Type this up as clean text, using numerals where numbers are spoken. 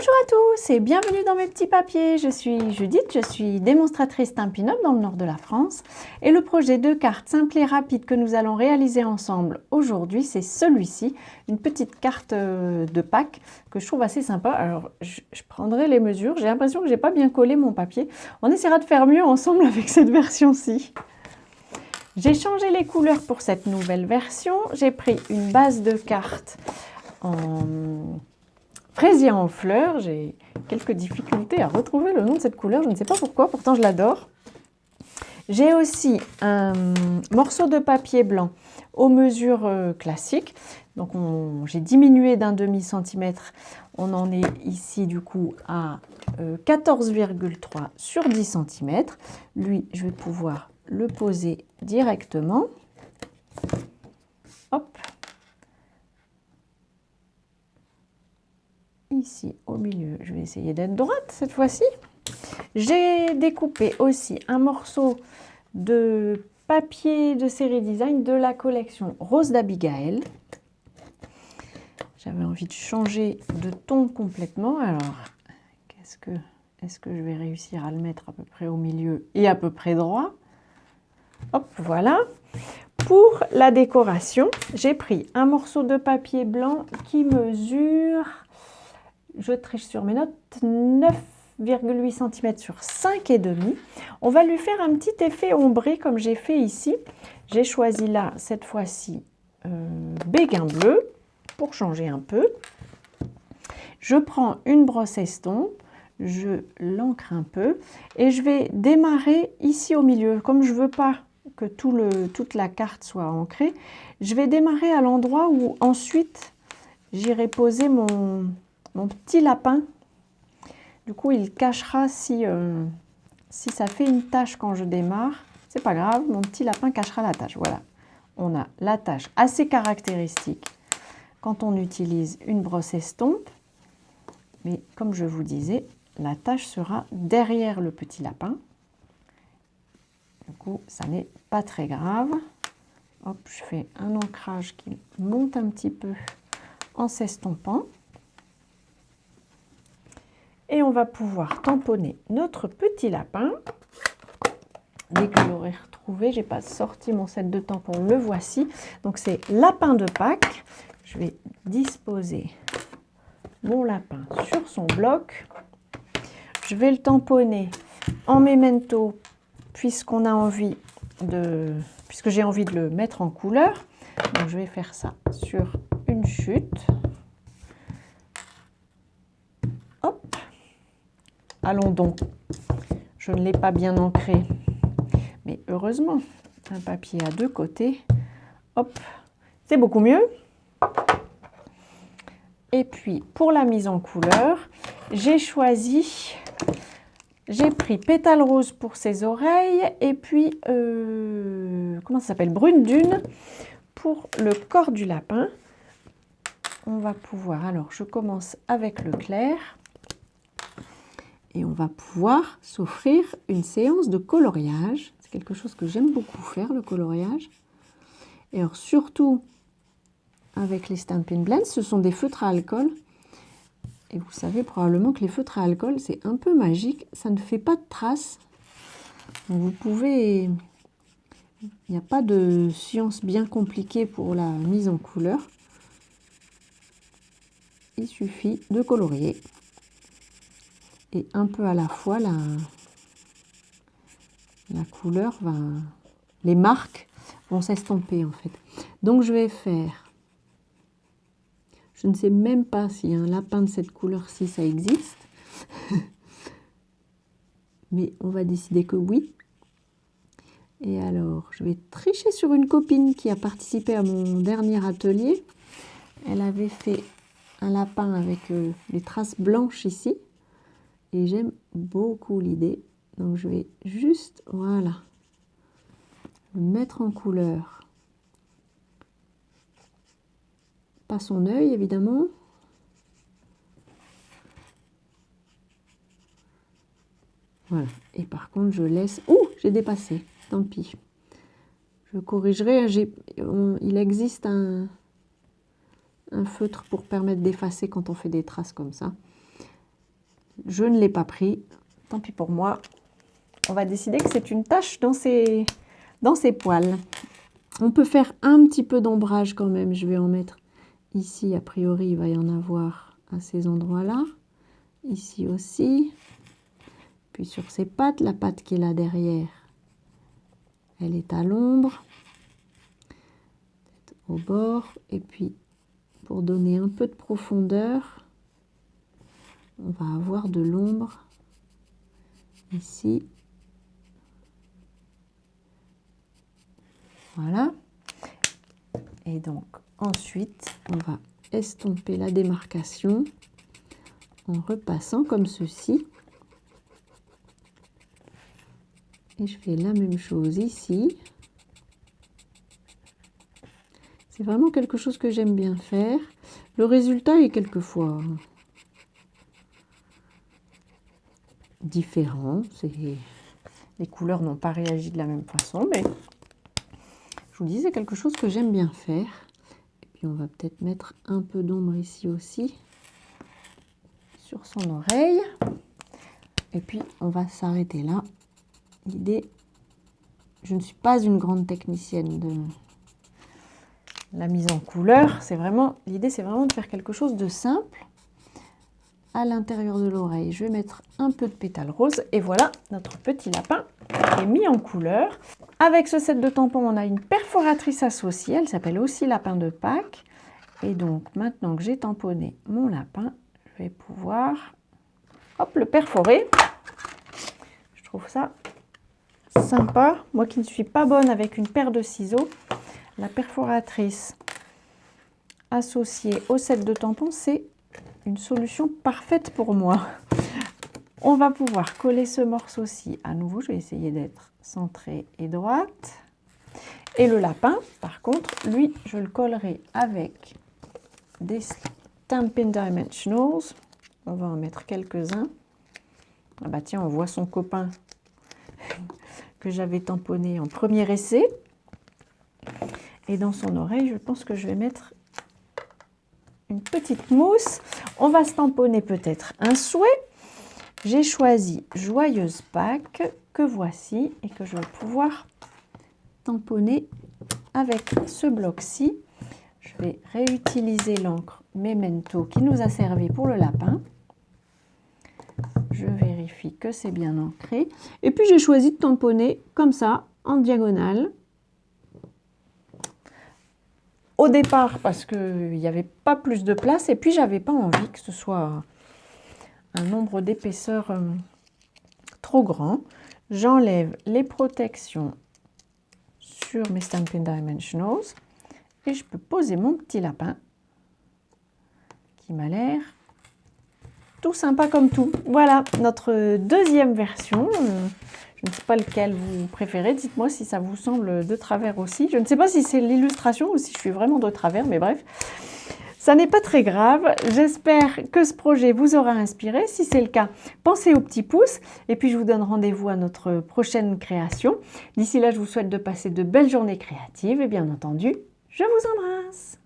Bonjour à tous et bienvenue dans mes petits papiers. Je suis Judith, je suis démonstratrice Stampin' Up dans le nord de la France. Et le projet de carte simple et rapide que nous allons réaliser ensemble aujourd'hui, c'est celui-ci, une petite carte de Pâques que je trouve assez sympa. Alors, je prendrai les mesures. J'ai l'impression que je n'ai pas bien collé mon papier. On essaiera de faire mieux ensemble avec cette version-ci. J'ai changé les couleurs pour cette nouvelle version. J'ai pris une base de carte en fraisier en fleurs. J'ai quelques difficultés à retrouver le nom de cette couleur, je ne sais pas pourquoi, pourtant je l'adore. J'ai aussi un morceau de papier blanc aux mesures classiques. Donc j'ai diminué d'1/2 centimètre. On en est ici du coup à 14,3 sur 10 cm. Lui, je vais pouvoir le poser directement. Hop. Ici au milieu, je vais essayer d'être droite cette fois-ci. J'ai découpé aussi un morceau de papier de série design de la collection Rose d'Abigail. J'avais envie de changer de ton complètement. Alors, est-ce que je vais réussir à le mettre à peu près au milieu et à peu près droit? Hop, voilà. Pour la décoration, j'ai pris un morceau de papier blanc qui mesure, je triche sur mes notes, 9,8 cm sur 5,5. On va lui faire un petit effet ombré comme j'ai fait ici. J'ai choisi là, cette fois-ci, béguin bleu pour changer un peu. Je prends une brosse estompe, je l'encre un peu et je vais démarrer ici au milieu. Comme je ne veux pas que toute la carte soit ancrée, je vais démarrer à l'endroit où ensuite j'irai poser mon petit lapin. Du coup, il cachera si ça fait une tache quand je démarre. C'est pas grave, mon petit lapin cachera la tache. Voilà, on a la tache assez caractéristique quand on utilise une brosse estompe. Mais comme je vous disais, la tache sera derrière le petit lapin. Du coup, ça n'est pas très grave. Hop, je fais un ancrage qui monte un petit peu en s'estompant. Et on va pouvoir tamponner notre petit lapin. Dès que je l'aurai retrouvé, je n'ai pas sorti mon set de tampons, le voici. Donc c'est lapin de Pâques. Je vais disposer mon lapin sur son bloc. Je vais le tamponner en memento puisque j'ai envie de le mettre en couleur. Donc je vais faire ça sur une chute. Hop. Allons donc. Je ne l'ai pas bien ancré. Mais heureusement, un papier à deux côtés. Hop. C'est beaucoup mieux. Et puis, pour la mise en couleur, j'ai pris pétale rose pour ses oreilles et puis, comment ça s'appelle, brune dune pour le corps du lapin. On va pouvoir, alors je commence avec le clair et on va pouvoir s'offrir une séance de coloriage. C'est quelque chose que j'aime beaucoup faire, le coloriage. Et alors surtout avec les Stampin' Blends, ce sont des feutres à alcool. Et vous savez probablement que les feutres à alcool, c'est un peu magique. Ça ne fait pas de traces. Donc vous pouvez... Il n'y a pas de science bien compliquée pour la mise en couleur. Il suffit de colorier. Et un peu à la fois, la couleur va... Les marques vont s'estomper en fait. Donc je vais faire... Je ne sais même pas s'il y a un lapin de cette couleur-ci, ça existe. Mais on va décider que oui. Et alors, je vais tricher sur une copine qui a participé à mon dernier atelier. Elle avait fait un lapin avec les traces blanches ici. Et j'aime beaucoup l'idée. Donc je vais juste, voilà, le mettre en couleur. Pas son œil, évidemment. Voilà. Et par contre, je laisse... Ouh, j'ai dépassé. Tant pis. Je corrigerai. Il existe un feutre pour permettre d'effacer quand on fait des traces comme ça. Je ne l'ai pas pris. Tant pis pour moi. On va décider que c'est une tache dans ses poils. On peut faire un petit peu d'ombrage quand même. Je vais en mettre ici. A priori, il va y en avoir à ces endroits-là. Ici aussi. Puis sur ses pattes, la patte qui est là derrière, elle est à l'ombre. Au bord. Et puis, pour donner un peu de profondeur, on va avoir de l'ombre ici. Voilà. Et donc, ensuite, on va estomper la démarcation en repassant comme ceci. Et je fais la même chose ici. C'est vraiment quelque chose que j'aime bien faire. Le résultat est quelquefois différent. Les couleurs n'ont pas réagi de la même façon, mais je vous dis, c'est quelque chose que j'aime bien faire. Et puis on va peut-être mettre un peu d'ombre ici aussi, sur son oreille. Et puis on va s'arrêter là. L'idée, je ne suis pas une grande technicienne de la mise en couleur. L'idée, c'est vraiment de faire quelque chose de simple à l'intérieur de l'oreille. Je vais mettre un peu de pétales roses et voilà, notre petit lapin est mis en couleur. Avec ce set de tampons, on a une perforatrice associée. Elle s'appelle aussi lapin de Pâques. Et donc, maintenant que j'ai tamponné mon lapin, je vais pouvoir le perforer. Je trouve ça sympa. Moi qui ne suis pas bonne avec une paire de ciseaux, la perforatrice associée au set de tampons, c'est une solution parfaite pour moi. On va pouvoir coller ce morceau-ci à nouveau. Je vais essayer d'être centrée et droite. Et le lapin, par contre, lui, je le collerai avec des Stampin' Dimensionals. On va en mettre quelques-uns. Ah bah tiens, on voit son copain que j'avais tamponné en premier essai. Et dans son oreille, je pense que je vais mettre une petite mousse. On va se tamponner peut-être un souhait. J'ai choisi Joyeuse Pâques, que voici, et que je vais pouvoir tamponner avec ce bloc-ci. Je vais réutiliser l'encre Memento qui nous a servi pour le lapin. Je vérifie que c'est bien ancré. Et puis j'ai choisi de tamponner comme ça, en diagonale. Au départ, parce qu'il n'y avait pas plus de place, et puis j'avais pas envie que ce soit un nombre d'épaisseur trop grand. J'enlève les protections sur mes Stampin' Dimensionals et je peux poser mon petit lapin qui m'a l'air tout sympa comme tout. Voilà notre deuxième version. Je ne sais pas lequel vous préférez. Dites-moi si ça vous semble de travers aussi. Je ne sais pas si c'est l'illustration ou si je suis vraiment de travers, mais bref. Ça n'est pas très grave. J'espère que ce projet vous aura inspiré. Si c'est le cas, pensez au petit pouce. Et puis, je vous donne rendez-vous à notre prochaine création. D'ici là, je vous souhaite de passer de belles journées créatives. Et bien entendu, je vous embrasse.